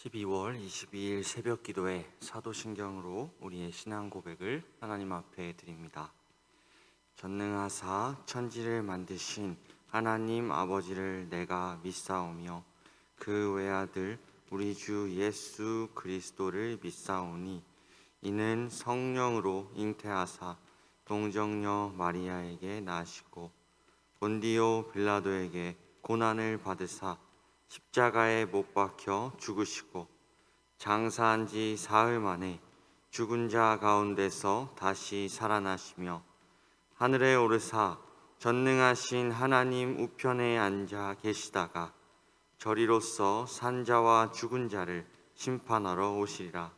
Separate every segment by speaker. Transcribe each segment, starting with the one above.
Speaker 1: 12월 22일 새벽 기도에 사도신경으로 우리의 신앙 고백을 하나님 앞에 드립니다. 전능하사 천지를 만드신 하나님 아버지를 내가 믿사오며 그 외아들 우리 주 예수 그리스도를 믿사오니 이는 성령으로 잉태하사 동정녀 마리아에게 나시고 본디오 빌라도에게 고난을 받으사 십자가에 못 박혀 죽으시고 장사한 지 사흘 만에 죽은 자 가운데서 다시 살아나시며 하늘에 오르사 전능하신 하나님 우편에 앉아 계시다가 저리로서 산자와 죽은 자를 심판하러 오시리라.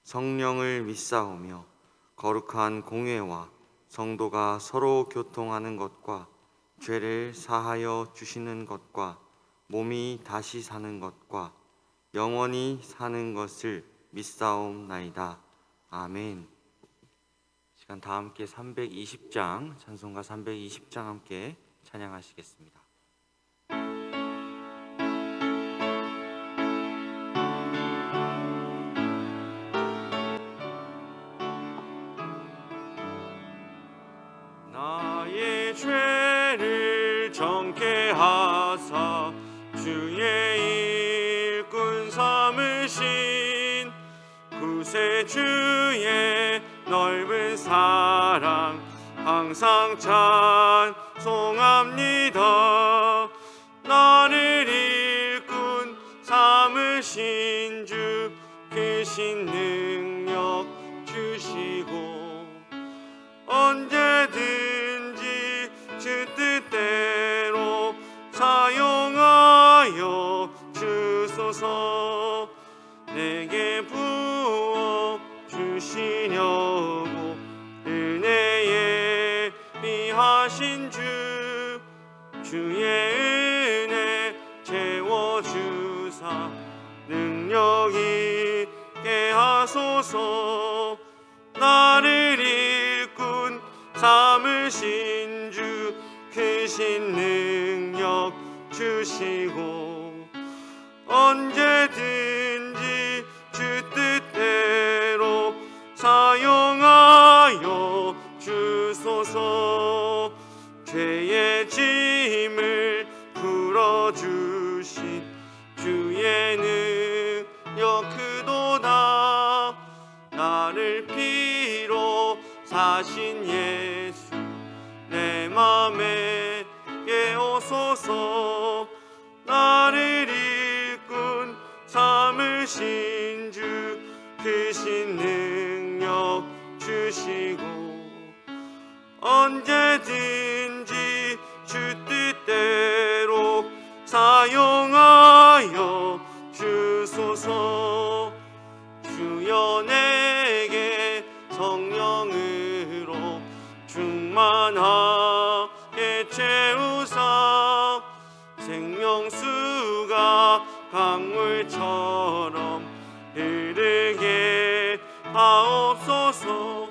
Speaker 1: 성령을 믿사오며 거룩한 공회와 성도가 서로 교통하는 것과 죄를 사하여 주시는 것과 몸이 다시 사는 것과 영원히 사는 것을 믿사옵나이다. 아멘. 시간 다 함께 320장 찬송가 320장 함께 찬양하시겠습니다. 나의 죄를 정케 하사 주의 일꾼 삼으신 구세주의 넓은 사랑 항상 찬송합니다. 나를 일꾼 삼으신 주 크신 능력 주시고 언제든지 주 뜻대로 사용하여 주소서. 내게 부어 주시려고 은혜에 비하신 주 주의 은혜 채워주사 능력 있게 하소서. 나를 일꾼 삼으신 주 크신 능력 주시고 언제든지 주 뜻대로 사용하여 주소서. 죄의 짐을 풀어주신 주의 능력 크도다. 나를 피로 사신 예수 내 맘에 깨우소서. 나를 일꾼 삼으신 주 크신 능력 주시고 언제든지 주 뜻대로 사용하여 주소서. 주여 내게 성령으로 충만하게 채우사 생명수가 강물처럼 흐르게 하옵소서.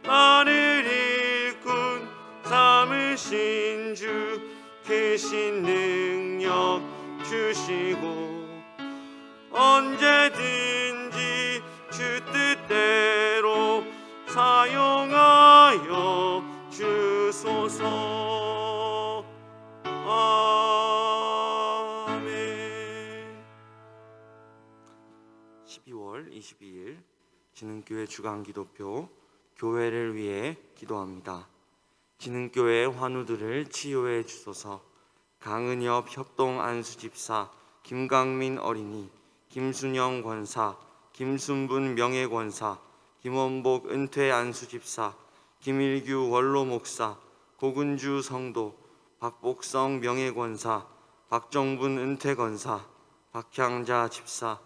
Speaker 1: 나를 일꾼 삼으신 주 크신 능력 주시고 언제든지 주 뜻대로 사용하여 주소서. 아멘. 12월 22일 진흥교회 주간기도표 교회를 위해 기도합니다. 진흥교회 환우들을 치유해 주소서. 강은엽 협동 안수집사, 김강민 어린이, 김순영 권사, 김순분 명예권사, 김원복 은퇴 안수집사, 김일규 원로 목사, 고근주 성도, 박복성 명예권사, 박정분 은퇴 권사, 박향자 집사,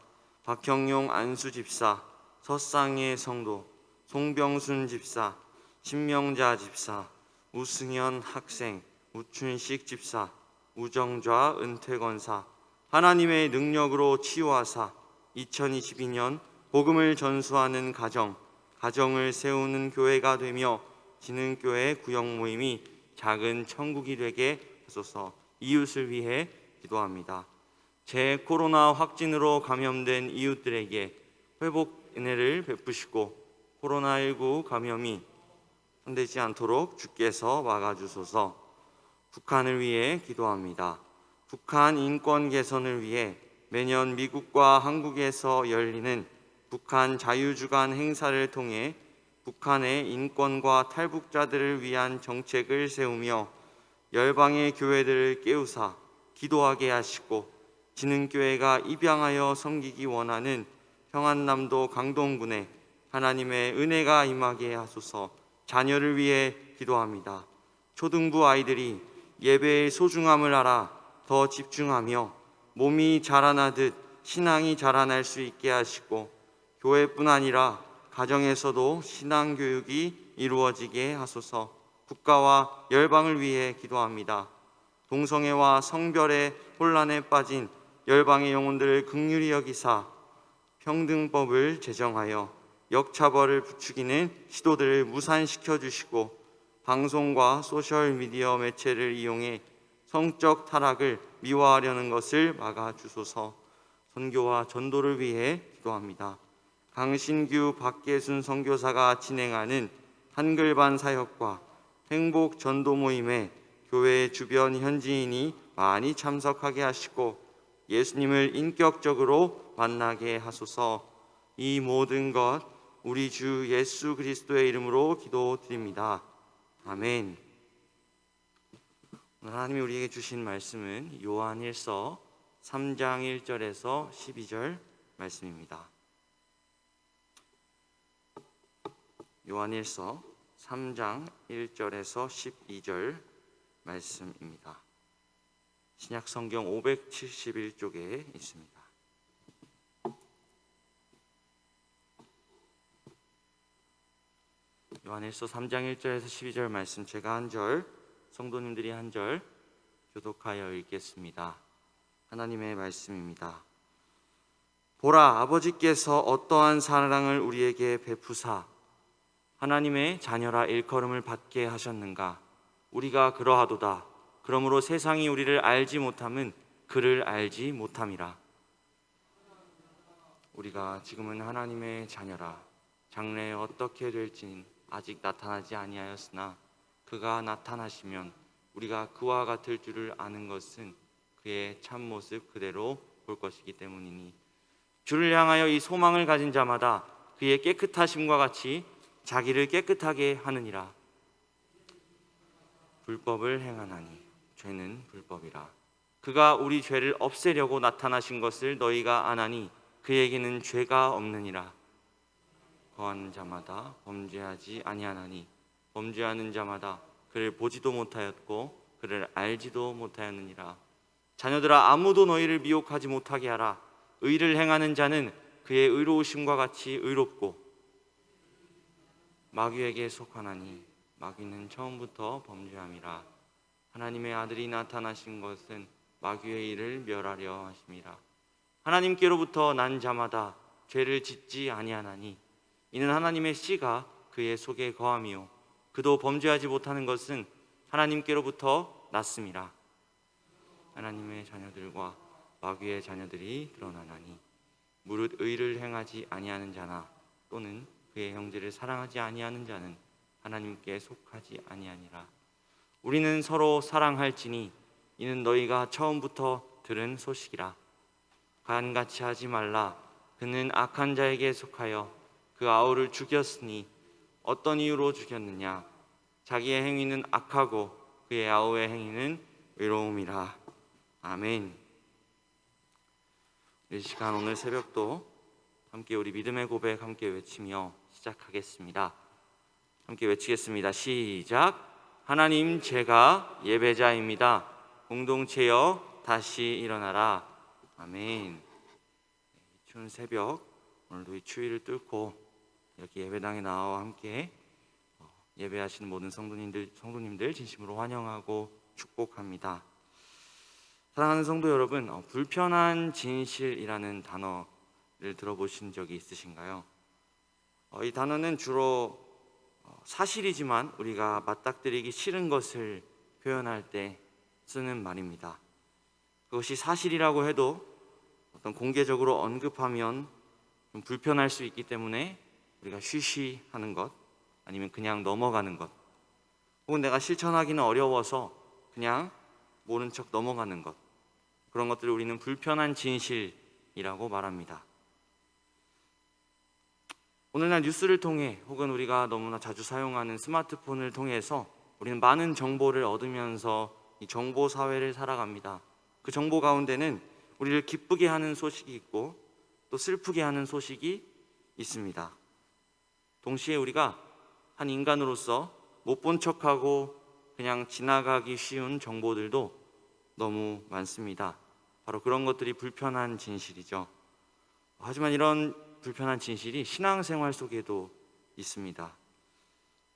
Speaker 1: 박형용 안수집사, 서쌍예 성도, 송병순 집사, 신명자 집사, 우승현 학생, 우춘식 집사, 우정좌 은퇴 권사, 하나님의 능력으로 치유하사 2022년 복음을 전수하는 가정을 세우는 교회가 되며 진흥교회 구역 모임이 작은 천국이 되게 하소서. 이웃을 위해 기도합니다. 코로나 확진으로 감염된 이웃들에게 회복 은혜를 베푸시고 코로나19 감염이 손대지 않도록 주께서 막아주소서. 북한을 위해 기도합니다. 북한 인권 개선을 위해 매년 미국과 한국에서 열리는 북한 자유주간 행사를 통해 북한의 인권과 탈북자들을 위한 정책을 세우며 열방의 교회들을 깨우사 기도하게 하시고 진흥교회가 입양하여 섬기기 원하는 평안남도 강동군에 하나님의 은혜가 임하게 하소서. 자녀를 위해 기도합니다. 초등부 아이들이 예배의 소중함을 알아 더 집중하며 몸이 자라나듯 신앙이 자라날 수 있게 하시고 교회뿐 아니라 가정에서도 신앙 교육이 이루어지게 하소서. 국가와 열방을 위해 기도합니다. 동성애와 성별의 혼란에 빠진 열방의 영혼들을 긍휼히 여기사 평등법을 제정하여 역차별을 부추기는 시도들을 무산시켜 주시고 방송과 소셜미디어 매체를 이용해 성적 타락을 미화하려는 것을 막아 주소서. 선교와 전도를 위해 기도합니다. 강신규 박계순 선교사가 진행하는 한글반 사역과 행복 전도 모임에 교회 주변 현지인이 많이 참석하게 하시고 예수님을 인격적으로 만나게 하소서. 이 모든 것 우리 주 예수 그리스도의 이름으로 기도드립니다. 아멘. 오늘 하나님이 우리에게 주신 말씀은 요한일서 3장 1절에서 12절 말씀입니다. 요한일서 3장 1절에서 12절 말씀입니다. 신약 성경 571쪽에 있습니다. 요한일서 3장 1절에서 12절 말씀, 제가 한 절, 성도님들이 한 절 교독하여 읽겠습니다. 하나님의 말씀입니다. 보라, 아버지께서 어떠한 사랑을 우리에게 베푸사 하나님의 자녀라 일컬음을 받게 하셨는가. 우리가 그러하도다. 그러므로 세상이 우리를 알지 못함은 그를 알지 못함이라. 우리가 지금은 하나님의 자녀라. 장래에 어떻게 될지는 아직 나타나지 아니하였으나 그가 나타나시면 우리가 그와 같을 줄을 아는 것은 그의 참모습 그대로 볼 것이기 때문이니 주를 향하여 이 소망을 가진 자마다 그의 깨끗하심과 같이 자기를 깨끗하게 하느니라. 불법을 행하나니 죄는 불법이라. 그가 우리 죄를 없애려고 나타나신 것을 너희가 아나니 그에게는 죄가 없느니라. 거하는 자마다 범죄하지 아니하나니 범죄하는 자마다 그를 보지도 못하였고 그를 알지도 못하였느니라. 자녀들아, 아무도 너희를 미혹하지 못하게 하라. 의를 행하는 자는 그의 의로우심과 같이 의롭고 마귀에게 속하나니 마귀는 처음부터 범죄함이라. 하나님의 아들이 나타나신 것은 마귀의 일을 멸하려 하심이라. 하나님께로부터 난 자마다 죄를 짓지 아니하나니 이는 하나님의 씨가 그의 속에 거함이요 그도 범죄하지 못하는 것은 하나님께로부터 났음이라. 하나님의 자녀들과 마귀의 자녀들이 드러나나니 무릇 의를 행하지 아니하는 자나 또는 그의 형제를 사랑하지 아니하는 자는 하나님께 속하지 아니하니라. 우리는 서로 사랑할지니 이는 너희가 처음부터 들은 소식이라. 간같이 하지 말라. 그는 악한 자에게 속하여 그 아우를 죽였으니 어떤 이유로 죽였느냐. 자기의 행위는 악하고 그의 아우의 행위는 의로움이라. 아멘. 이 시간 오늘 새벽도 함께 우리 믿음의 고백 함께 외치며 시작하겠습니다. 함께 외치겠습니다. 시작. 하나님, 제가 예배자입니다. 공동체여 다시 일어나라. 아멘. 추운 새벽 오늘도 이 추위를 뚫고 이렇게 예배당에 나와 함께 예배하시는 모든 성도님들 진심으로 환영하고 축복합니다. 사랑하는 성도 여러분, 불편한 진실이라는 단어를 들어보신 적이 있으신가요? 이 단어는 주로 사실이지만 우리가 맞닥뜨리기 싫은 것을 표현할 때 쓰는 말입니다. 그것이 사실이라고 해도 어떤 공개적으로 언급하면 좀 불편할 수 있기 때문에 우리가 쉬쉬하는 것, 아니면 그냥 넘어가는 것, 혹은 내가 실천하기는 어려워서 그냥 모른 척 넘어가는 것, 그런 것들을 우리는 불편한 진실이라고 말합니다. 오늘날 뉴스를 통해 혹은 우리가 너무나 자주 사용하는 스마트폰을 통해서 우리는 많은 정보를 얻으면서 이 정보 사회를 살아갑니다. 그 정보 가운데는 우리를 기쁘게 하는 소식이 있고 또 슬프게 하는 소식이 있습니다. 동시에 우리가 한 인간으로서 못 본 척하고 그냥 지나가기 쉬운 정보들도 너무 많습니다. 바로 그런 것들이 불편한 진실이죠. 하지만 이런 불편한 진실이 신앙생활 속에도 있습니다.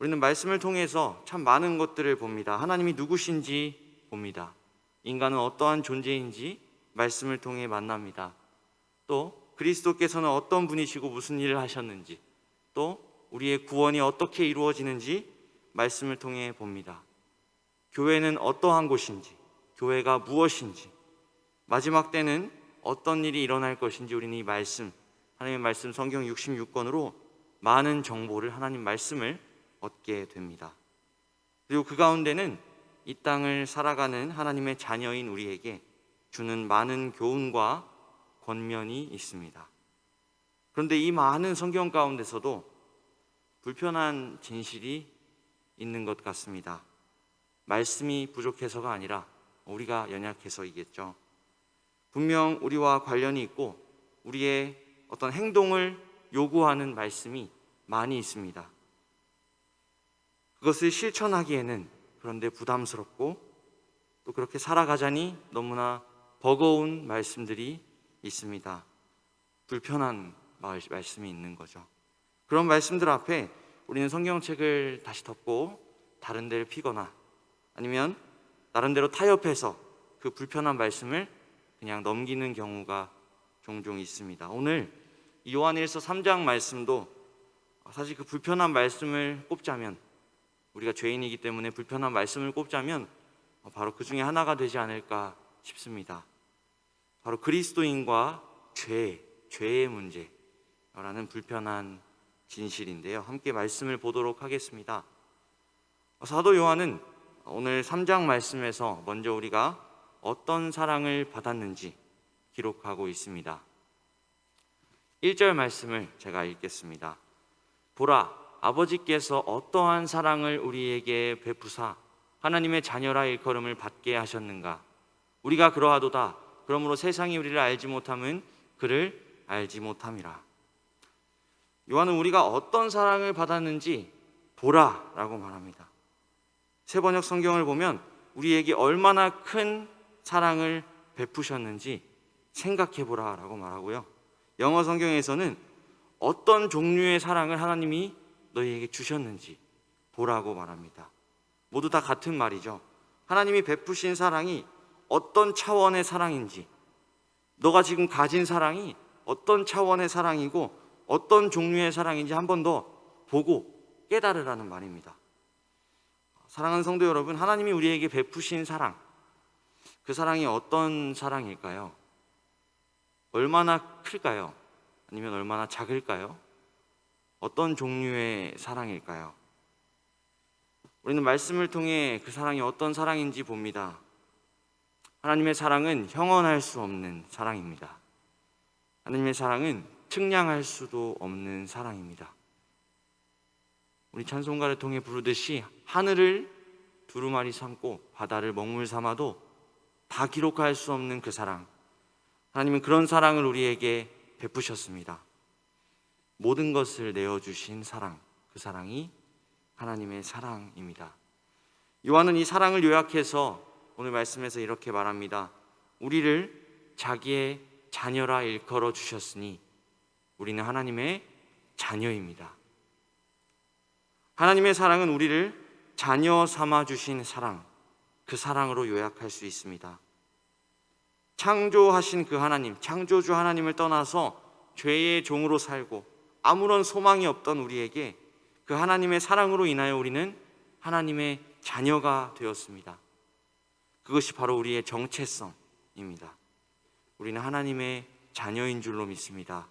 Speaker 1: 우리는 말씀을 통해서 참 많은 것들을 봅니다. 하나님이 누구신지 봅니다. 인간은 어떠한 존재인지 말씀을 통해 만납니다. 또 그리스도께서는 어떤 분이시고 무슨 일을 하셨는지, 또 우리의 구원이 어떻게 이루어지는지 말씀을 통해 봅니다. 교회는 어떠한 곳인지, 교회가 무엇인지, 마지막 때는 어떤 일이 일어날 것인지 우리는 이 말씀, 하나님의 말씀 성경 66권으로 많은 정보를, 하나님 말씀을 얻게 됩니다. 그리고 그 가운데는 이 땅을 살아가는 하나님의 자녀인 우리에게 주는 많은 교훈과 권면이 있습니다. 그런데 이 많은 성경 가운데서도 불편한 진실이 있는 것 같습니다. 말씀이 부족해서가 아니라 우리가 연약해서이겠죠. 분명 우리와 관련이 있고 우리의 어떤 행동을 요구하는 말씀이 많이 있습니다. 그것을 실천하기에는 그런데 부담스럽고 또 그렇게 살아가자니 너무나 버거운 말씀들이 있습니다. 불편한 말씀이 있는 거죠. 그런 말씀들 앞에 우리는 성경책을 다시 덮고 다른 데를 피거나 아니면 나름대로 타협해서 그 불편한 말씀을 그냥 넘기는 경우가 종종 있습니다. 오늘 요한일서 3장 말씀도 사실 그 불편한 말씀을 꼽자면, 우리가 죄인이기 때문에 불편한 말씀을 꼽자면 바로 그 중에 하나가 되지 않을까 싶습니다. 바로 그리스도인과 죄의 문제라는 불편한 진실인데요. 함께 말씀을 보도록 하겠습니다. 사도 요한은 오늘 3장 말씀에서 먼저 우리가 어떤 사랑을 받았는지 기록하고 있습니다. 1절 말씀을 제가 읽겠습니다. 보라, 아버지께서 어떠한 사랑을 우리에게 베푸사 하나님의 자녀라 일컬음을 받게 하셨는가. 우리가 그러하도다. 그러므로 세상이 우리를 알지 못함은 그를 알지 못함이라. 요한은 우리가 어떤 사랑을 받았는지 보라라고 말합니다. 세번역 성경을 보면 우리에게 얼마나 큰 사랑을 베푸셨는지 생각해보라라고 말하고요. 영어 성경에서는 어떤 종류의 사랑을 하나님이 너희에게 주셨는지 보라고 말합니다. 모두 다 같은 말이죠. 하나님이 베푸신 사랑이 어떤 차원의 사랑인지, 너가 지금 가진 사랑이 어떤 차원의 사랑이고 어떤 종류의 사랑인지 한 번 더 보고 깨달으라는 말입니다. 사랑하는 성도 여러분, 하나님이 우리에게 베푸신 사랑, 그 사랑이 어떤 사랑일까요? 얼마나 클까요? 아니면 얼마나 작을까요? 어떤 종류의 사랑일까요? 우리는 말씀을 통해 그 사랑이 어떤 사랑인지 봅니다. 하나님의 사랑은 형언할 수 없는 사랑입니다. 하나님의 사랑은 측량할 수도 없는 사랑입니다. 우리 찬송가를 통해 부르듯이 하늘을 두루마리 삼고 바다를 먹물 삼아도 다 기록할 수 없는 그 사랑, 하나님은 그런 사랑을 우리에게 베푸셨습니다. 모든 것을 내어주신 사랑, 그 사랑이 하나님의 사랑입니다. 요한은 이 사랑을 요약해서 오늘 말씀에서 이렇게 말합니다. 우리를 자기의 자녀라 일컬어 주셨으니 우리는 하나님의 자녀입니다. 하나님의 사랑은 우리를 자녀 삼아 주신 사랑, 그 사랑으로 요약할 수 있습니다. 창조하신 그 하나님, 창조주 하나님을 떠나서 죄의 종으로 살고 아무런 소망이 없던 우리에게 그 하나님의 사랑으로 인하여 우리는 하나님의 자녀가 되었습니다. 그것이 바로 우리의 정체성입니다. 우리는 하나님의 자녀인 줄로 믿습니다.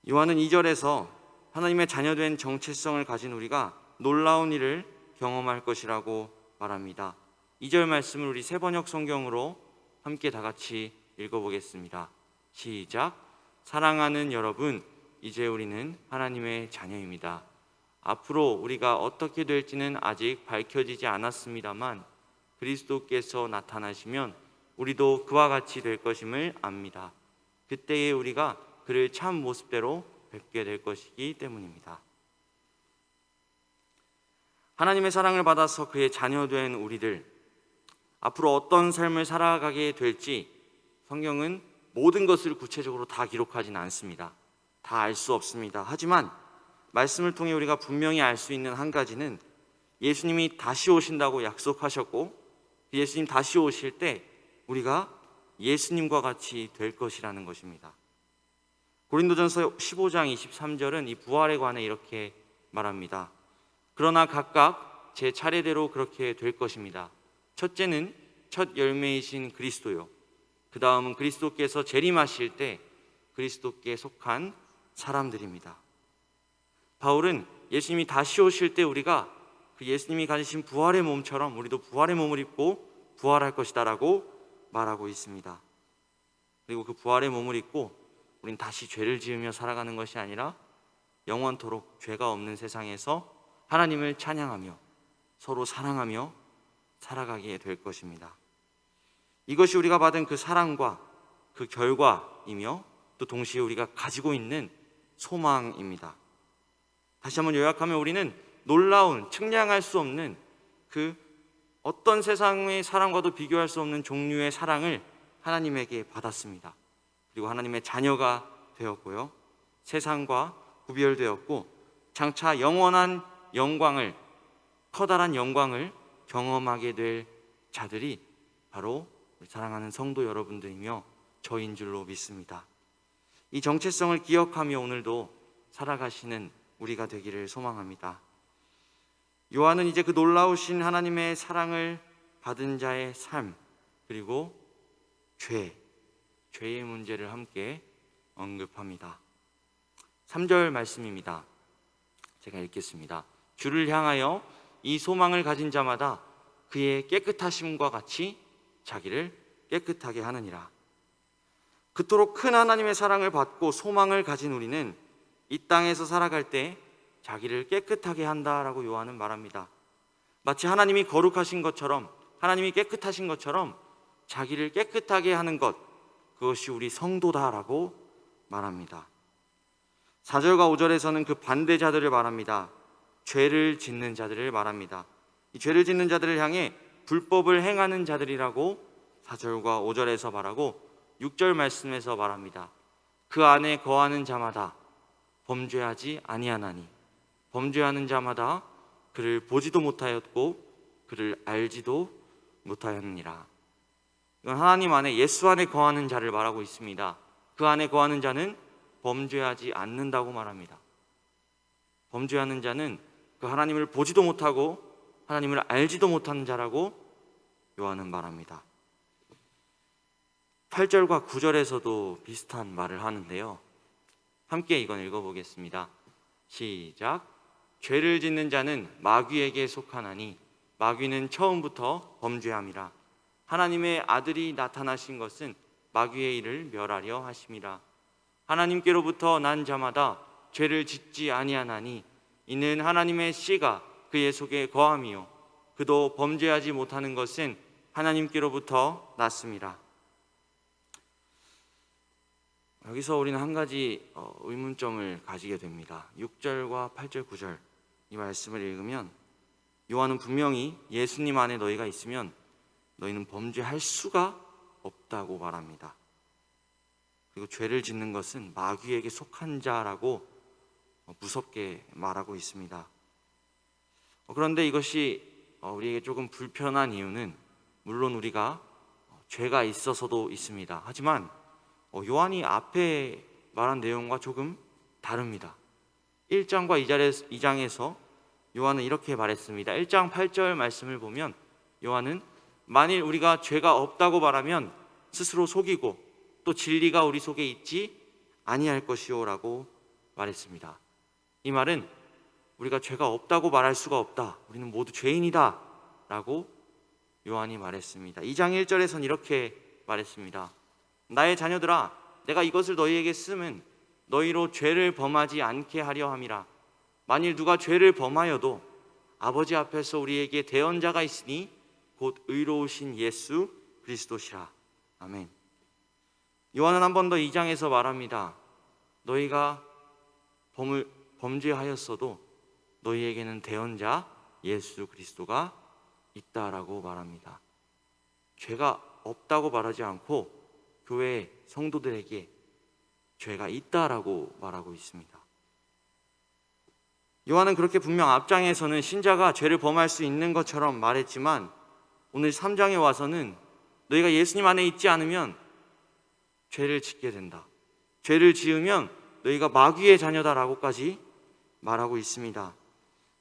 Speaker 1: 요한은 2절에서 하나님의 자녀된 정체성을 가진 우리가 놀라운 일을 경험할 것이라고 말합니다. 2절 말씀을 우리 새번역 성경으로 함께 다 같이 읽어보겠습니다. 시작. 사랑하는 여러분, 이제 우리는 하나님의 자녀입니다. 앞으로 우리가 어떻게 될지는 아직 밝혀지지 않았습니다만 그리스도께서 나타나시면 우리도 그와 같이 될 것임을 압니다. 그때에 우리가 그를 참 모습대로 뵙게 될 것이기 때문입니다. 하나님의 사랑을 받아서 그의 자녀된 우리들, 앞으로 어떤 삶을 살아가게 될지 성경은 모든 것을 구체적으로 다 기록하지는 않습니다. 다 알 수 없습니다. 하지만 말씀을 통해 우리가 분명히 알 수 있는 한 가지는 예수님이 다시 오신다고 약속하셨고 예수님 다시 오실 때 우리가 예수님과 같이 될 것이라는 것입니다. 고린도전서 15장 23절은 이 부활에 관해 이렇게 말합니다. 그러나 각각 제 차례대로 그렇게 될 것입니다. 첫째는 첫 열매이신 그리스도요. 그 다음은 그리스도께서 재림하실 때 그리스도께 속한 사람들입니다. 바울은 예수님이 다시 오실 때 우리가 그 예수님이 가지신 부활의 몸처럼 우리도 부활의 몸을 입고 부활할 것이다 라고 말하고 있습니다. 그리고 그 부활의 몸을 입고 우린 다시 죄를 지으며 살아가는 것이 아니라 영원토록 죄가 없는 세상에서 하나님을 찬양하며 서로 사랑하며 살아가게 될 것입니다. 이것이 우리가 받은 그 사랑과 그 결과이며 또 동시에 우리가 가지고 있는 소망입니다. 다시 한번 요약하면 우리는 놀라운, 측량할 수 없는 그 어떤 세상의 사랑과도 비교할 수 없는 종류의 사랑을 하나님에게 받았습니다. 그리고 하나님의 자녀가 되었고요. 세상과 구별되었고 장차 영원한 영광을, 커다란 영광을 경험하게 될 자들이 바로 우리 사랑하는 성도 여러분들이며 저인 줄로 믿습니다. 이 정체성을 기억하며 오늘도 살아가시는 우리가 되기를 소망합니다. 요한은 이제 그 놀라우신 하나님의 사랑을 받은 자의 삶 그리고 죄의 문제를 함께 언급합니다. 3절 말씀입니다. 제가 읽겠습니다. 주를 향하여 이 소망을 가진 자마다 그의 깨끗하심과 같이 자기를 깨끗하게 하느니라. 그토록 큰 하나님의 사랑을 받고 소망을 가진 우리는 이 땅에서 살아갈 때 자기를 깨끗하게 한다라고 요한은 말합니다. 마치 하나님이 거룩하신 것처럼, 하나님이 깨끗하신 것처럼 자기를 깨끗하게 하는 것, 그것이 우리 성도다라고 말합니다. 4절과 5절에서는 그 반대자들을 말합니다. 죄를 짓는 자들을 말합니다. 이 죄를 짓는 자들을 향해 불법을 행하는 자들이라고 4절과 5절에서 말하고 6절 말씀에서 말합니다. 그 안에 거하는 자마다 범죄하지 아니하나니 범죄하는 자마다 그를 보지도 못하였고 그를 알지도 못하였느니라. 이건 하나님 안에, 예수 안에 거하는 자를 말하고 있습니다. 그 안에 거하는 자는 범죄하지 않는다고 말합니다. 범죄하는 자는 그 하나님을 보지도 못하고 하나님을 알지도 못하는 자라고 요한은 말합니다. 8절과 9절에서도 비슷한 말을 하는데요. 함께 이건 읽어보겠습니다. 시작. 죄를 짓는 자는 마귀에게 속하나니 마귀는 처음부터 범죄함이라. 하나님의 아들이 나타나신 것은 마귀의 일을 멸하려 하심이라. 하나님께로부터 난 자마다 죄를 짓지 아니하나니 이는 하나님의 씨가 그의 속에 거함이요 그도 범죄하지 못하는 것은 하나님께로부터 났습니다. 여기서 우리는 한 가지 의문점을 가지게 됩니다. 6절과 8절, 9절 이 말씀을 읽으면 요한은 분명히 예수님 안에 너희가 있으면 너희는 범죄할 수가 없다고 말합니다. 그리고 죄를 짓는 것은 마귀에게 속한 자라고 무섭게 말하고 있습니다. 그런데 이것이 우리에게 조금 불편한 이유는 물론 우리가 죄가 있어서도 있습니다. 하지만 요한이 앞에 말한 내용과 조금 다릅니다. 1장과 2장에서 요한은 이렇게 말했습니다. 1장 8절 말씀을 보면 요한은 만일 우리가 죄가 없다고 말하면 스스로 속이고 또 진리가 우리 속에 있지 아니할 것이요라고 말했습니다. 이 말은 우리가 죄가 없다고 말할 수가 없다, 우리는 모두 죄인이다 라고 요한이 말했습니다. 2장 1절에선 이렇게 말했습니다. 나의 자녀들아, 내가 이것을 너희에게 쓰면 너희로 죄를 범하지 않게 하려 함이라. 만일 누가 죄를 범하여도 아버지 앞에서 우리에게 대언자가 있으니 곧 의로우신 예수 그리스도시라. 아멘. 요한은 한 번 더 2장에서 말합니다. 너희가 범죄하였어도 너희에게는 대언자 예수 그리스도가 있다라고 말합니다. 죄가 없다고 말하지 않고 교회 성도들에게 죄가 있다라고 말하고 있습니다. 요한은 그렇게 분명 앞장에서는 신자가 죄를 범할 수 있는 것처럼 말했지만 오늘 3장에 와서는 너희가 예수님 안에 있지 않으면 죄를 짓게 된다, 죄를 지으면 너희가 마귀의 자녀다라고까지 말하고 있습니다.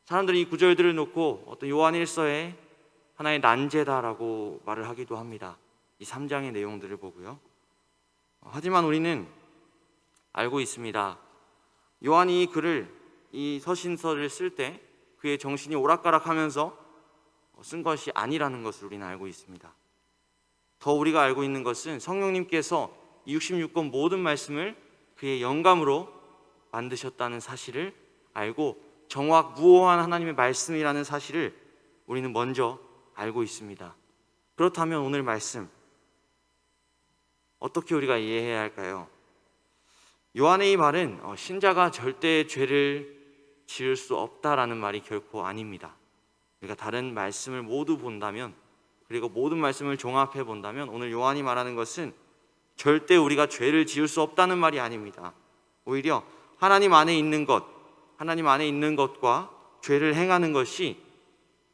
Speaker 1: 사람들이 이 구절들을 놓고 어떤 요한일서에 하나의 난제다라고 말을 하기도 합니다. 이 3장의 내용들을 보고요. 하지만 우리는 알고 있습니다. 요한이 이 글을, 이 서신서를 쓸 때 그의 정신이 오락가락하면서 쓴 것이 아니라는 것을 우리는 알고 있습니다. 더 우리가 알고 있는 것은 성령님께서 66권 모든 말씀을 그의 영감으로 만드셨다는 사실을 알고 정확무오한 하나님의 말씀이라는 사실을 우리는 먼저 알고 있습니다. 그렇다면 오늘 말씀 어떻게 우리가 이해해야 할까요? 요한의 이 말은 신자가 절대 죄를 지을 수 없다라는 말이 결코 아닙니다. 우리가 다른 말씀을 모두 본다면, 그리고 모든 말씀을 종합해 본다면 오늘 요한이 말하는 것은 절대 우리가 죄를 지을 수 없다는 말이 아닙니다. 오히려 하나님 안에 있는 것과 죄를 행하는 것이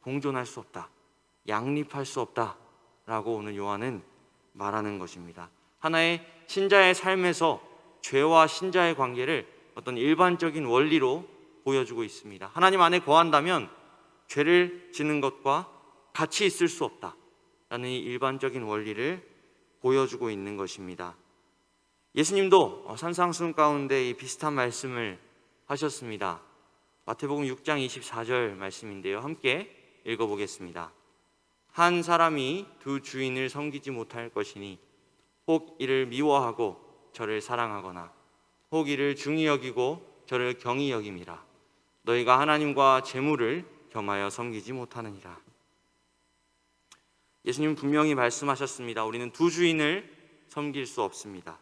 Speaker 1: 공존할 수 없다, 양립할 수 없다라고 오늘 요한은 말하는 것입니다. 하나의 신자의 삶에서 죄와 신자의 관계를 어떤 일반적인 원리로 보여주고 있습니다. 하나님 안에 거한다면 죄를 지는 것과 같이 있을 수 없다라는 이 일반적인 원리를 보여주고 있는 것입니다. 예수님도 산상수훈 가운데 이 비슷한 말씀을 하셨습니다. 마태복음 6장 24절 말씀인데요, 함께 읽어보겠습니다. 한 사람이 두 주인을 섬기지 못할 것이니 혹 이를 미워하고 저를 사랑하거나 혹 이를 중히 여기고 저를 경히 여김이라. 너희가 하나님과 재물을 겸하여 섬기지 못하느니라. 예수님은 분명히 말씀하셨습니다. 우리는 두 주인을 섬길 수 없습니다.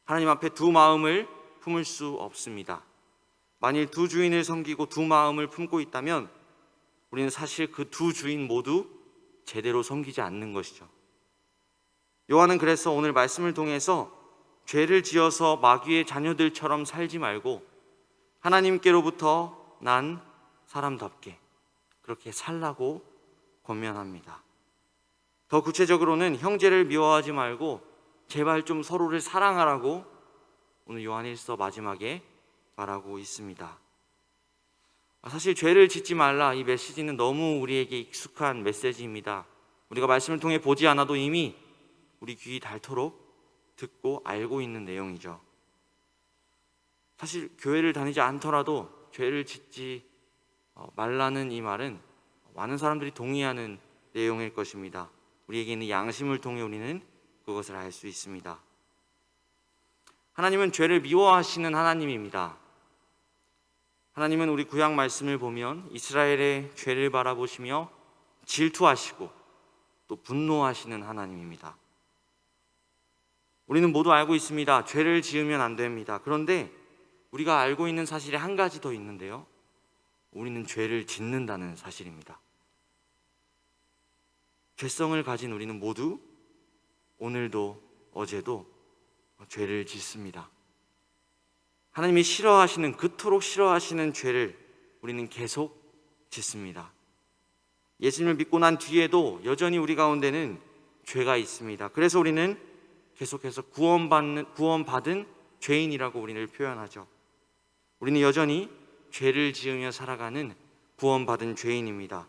Speaker 1: 하나님 앞에 두 마음을 품을 수 없습니다. 만일 두 주인을 섬기고 두 마음을 품고 있다면 우리는 사실 그 두 주인 모두 제대로 섬기지 않는 것이죠. 요한은 그래서 오늘 말씀을 통해서 죄를 지어서 마귀의 자녀들처럼 살지 말고 하나님께로부터 난 사람답게 그렇게 살라고 권면합니다. 더 구체적으로는 형제를 미워하지 말고 제발 좀 서로를 사랑하라고 오늘 요한일서 마지막에 말하고 있습니다. 사실 죄를 짓지 말라, 이 메시지는 너무 우리에게 익숙한 메시지입니다. 우리가 말씀을 통해 보지 않아도 이미 우리 귀 닳도록 듣고 알고 있는 내용이죠. 사실 교회를 다니지 않더라도 죄를 짓지 말라는 이 말은 많은 사람들이 동의하는 내용일 것입니다. 우리에게 있는 양심을 통해 우리는 그것을 알 수 있습니다. 하나님은 죄를 미워하시는 하나님입니다. 하나님은 우리 구약 말씀을 보면 이스라엘의 죄를 바라보시며 질투하시고 또 분노하시는 하나님입니다. 우리는 모두 알고 있습니다. 죄를 지으면 안 됩니다. 그런데 우리가 알고 있는 사실이 한 가지 더 있는데요, 우리는 죄를 짓는다는 사실입니다. 죄성을 가진 우리는 모두 오늘도 어제도 죄를 짓습니다. 하나님이 싫어하시는, 그토록 싫어하시는 죄를 우리는 계속 짓습니다. 예수님을 믿고 난 뒤에도 여전히 우리 가운데는 죄가 있습니다. 그래서 우리는 계속해서 구원받은 죄인이라고 우리를 표현하죠. 우리는 여전히 죄를 지으며 살아가는 구원받은 죄인입니다.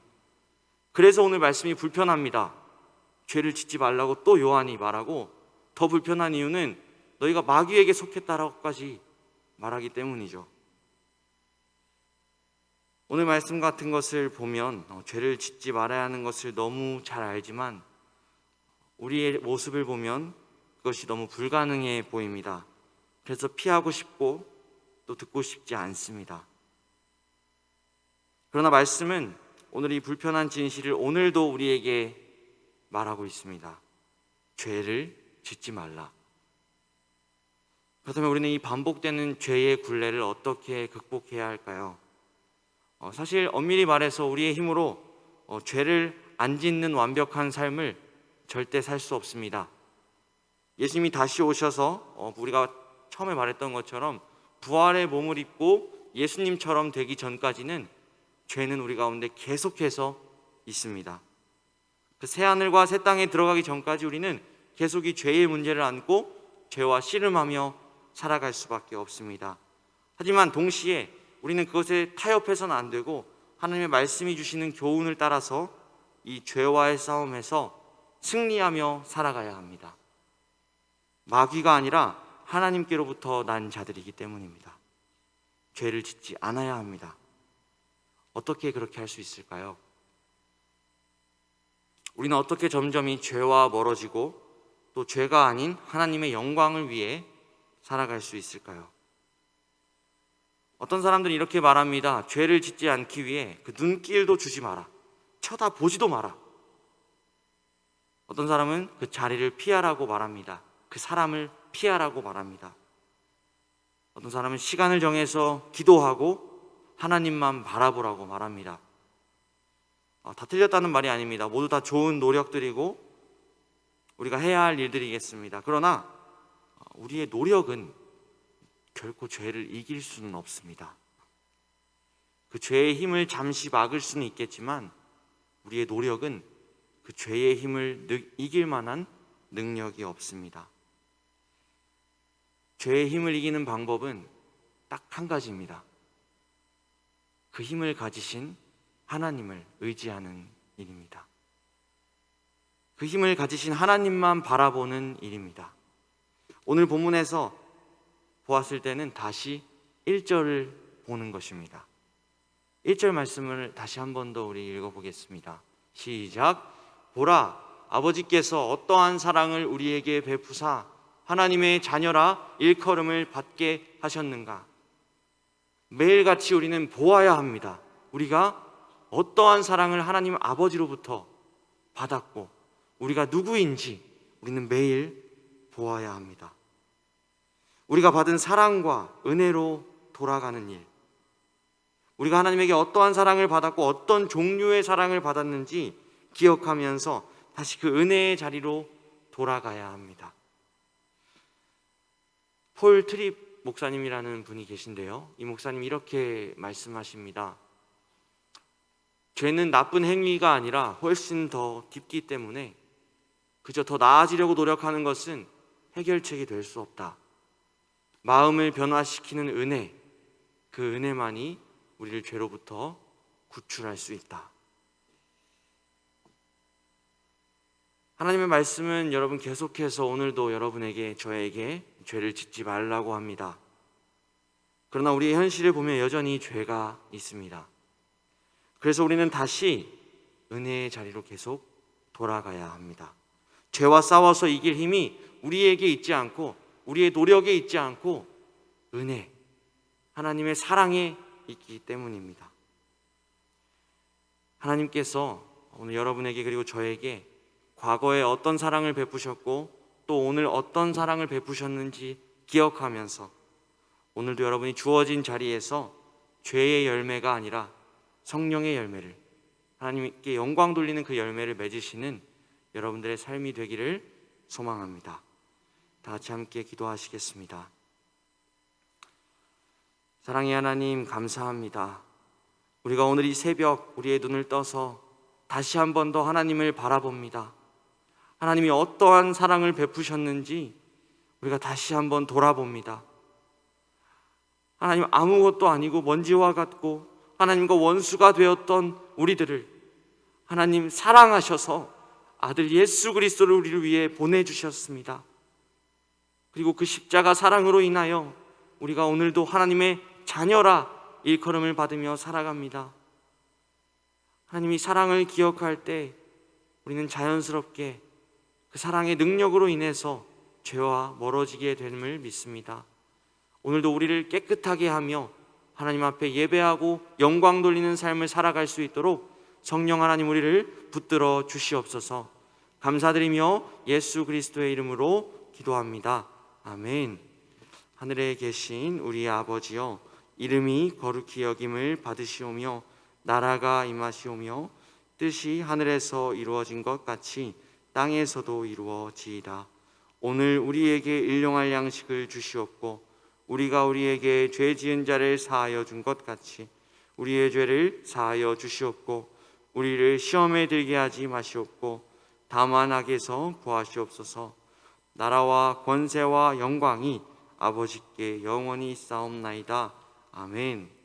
Speaker 1: 그래서 오늘 말씀이 불편합니다. 죄를 짓지 말라고 또 요한이 말하고, 더 불편한 이유는 너희가 마귀에게 속했다라고까지 말하기 때문이죠. 오늘 말씀 같은 것을 보면 죄를 짓지 말아야 하는 것을 너무 잘 알지만 우리의 모습을 보면 그것이 너무 불가능해 보입니다. 그래서 피하고 싶고 또 듣고 싶지 않습니다. 그러나 말씀은 오늘 이 불편한 진실을 오늘도 우리에게 말하고 있습니다. 죄를 짓지 말라. 그렇다면 우리는 이 반복되는 죄의 굴레를 어떻게 극복해야 할까요? 사실 엄밀히 말해서 우리의 힘으로 죄를 안 짓는 완벽한 삶을 절대 살 수 없습니다. 예수님이 다시 오셔서 우리가 처음에 말했던 것처럼 부활의 몸을 입고 예수님처럼 되기 전까지는 죄는 우리 가운데 계속해서 있습니다. 그 새하늘과 새 땅에 들어가기 전까지 우리는 계속 이 죄의 문제를 안고 죄와 씨름하며 살아갈 수밖에 없습니다. 하지만 동시에 우리는 그것에 타협해서는 안 되고 하나님의 말씀이 주시는 교훈을 따라서 이 죄와의 싸움에서 승리하며 살아가야 합니다. 마귀가 아니라 하나님께로부터 난 자들이기 때문입니다. 죄를 짓지 않아야 합니다. 어떻게 그렇게 할 수 있을까요? 우리는 어떻게 점점 이 죄와 멀어지고 또 죄가 아닌 하나님의 영광을 위해 살아갈 수 있을까요? 어떤 사람들은 이렇게 말합니다. 죄를 짓지 않기 위해 그 눈길도 주지 마라. 쳐다보지도 마라. 어떤 사람은 그 자리를 피하라고 말합니다. 그 사람을 피하라고 말합니다. 어떤 사람은 시간을 정해서 기도하고 하나님만 바라보라고 말합니다. 다 틀렸다는 말이 아닙니다. 모두 다 좋은 노력들이고 우리가 해야 할 일들이겠습니다. 그러나 우리의 노력은 결코 죄를 이길 수는 없습니다. 그 죄의 힘을 잠시 막을 수는 있겠지만 우리의 노력은 그 죄의 힘을 이길 만한 능력이 없습니다. 죄의 힘을 이기는 방법은 딱 한 가지입니다. 그 힘을 가지신 하나님을 의지하는 일입니다. 그 힘을 가지신 하나님만 바라보는 일입니다. 오늘 본문에서 보았을 때는 다시 1절을 보는 것입니다. 1절 말씀을 다시 한 번 더 우리 읽어보겠습니다. 시작. 보라, 아버지께서 어떠한 사랑을 우리에게 베푸사 하나님의 자녀라 일컬음을 받게 하셨는가. 매일같이 우리는 보아야 합니다. 우리가 어떠한 사랑을 하나님 아버지로부터 받았고 우리가 누구인지 우리는 매일 보아야 합니다. 우리가 받은 사랑과 은혜로 돌아가는 일, 우리가 하나님에게 어떠한 사랑을 받았고 어떤 종류의 사랑을 받았는지 기억하면서 다시 그 은혜의 자리로 돌아가야 합니다. 폴 트립 목사님이라는 분이 계신데요, 이 목사님이 이렇게 말씀하십니다. 죄는 나쁜 행위가 아니라 훨씬 더 깊기 때문에 그저 더 나아지려고 노력하는 것은 해결책이 될 수 없다. 마음을 변화시키는 은혜, 그 은혜만이 우리를 죄로부터 구출할 수 있다. 하나님의 말씀은 여러분 계속해서 오늘도 여러분에게, 저에게 죄를 짓지 말라고 합니다. 그러나 우리의 현실을 보면 여전히 죄가 있습니다. 그래서 우리는 다시 은혜의 자리로 계속 돌아가야 합니다. 죄와 싸워서 이길 힘이 우리에게 있지 않고 우리의 노력에 있지 않고 은혜, 하나님의 사랑에 있기 때문입니다. 하나님께서 오늘 여러분에게 그리고 저에게 과거에 어떤 사랑을 베푸셨고 또 오늘 어떤 사랑을 베푸셨는지 기억하면서 오늘도 여러분이 주어진 자리에서 죄의 열매가 아니라 성령의 열매를, 하나님께 영광 돌리는 그 열매를 맺으시는 여러분들의 삶이 되기를 소망합니다. 다 같이 함께 기도하시겠습니다. 사랑의 하나님, 감사합니다. 우리가 오늘 이 새벽 우리의 눈을 떠서 다시 한 번 더 하나님을 바라봅니다. 하나님이 어떠한 사랑을 베푸셨는지 우리가 다시 한 번 돌아봅니다. 하나님, 아무것도 아니고 먼지와 같고 하나님과 원수가 되었던 우리들을 하나님 사랑하셔서 아들 예수 그리스도를 우리를 위해 보내주셨습니다. 그리고 그 십자가 사랑으로 인하여 우리가 오늘도 하나님의 자녀라 일컬음을 받으며 살아갑니다. 하나님이 사랑을 기억할 때 우리는 자연스럽게 그 사랑의 능력으로 인해서 죄와 멀어지게 됨을 믿습니다. 오늘도 우리를 깨끗하게 하며 하나님 앞에 예배하고 영광 돌리는 삶을 살아갈 수 있도록 성령 하나님 우리를 붙들어 주시옵소서. 감사드리며 예수 그리스도의 이름으로 기도합니다. 아멘. 하늘에 계신 우리 아버지여, 이름이 거룩히 여김을 받으시오며 나라가 임하시오며 뜻이 하늘에서 이루어진 것 같이 땅에서도 이루어지이다. 오늘 우리에게 일용할 양식을 주시옵고 우리가 우리에게 죄 지은 자를 사하여 준 것 같이 우리의 죄를 사하여 주시옵고 우리를 시험에 들게 하지 마시옵고 다만 악에서 구하시옵소서. 나라와 권세와 영광이 아버지께 영원히 있사옵나이다. 아멘.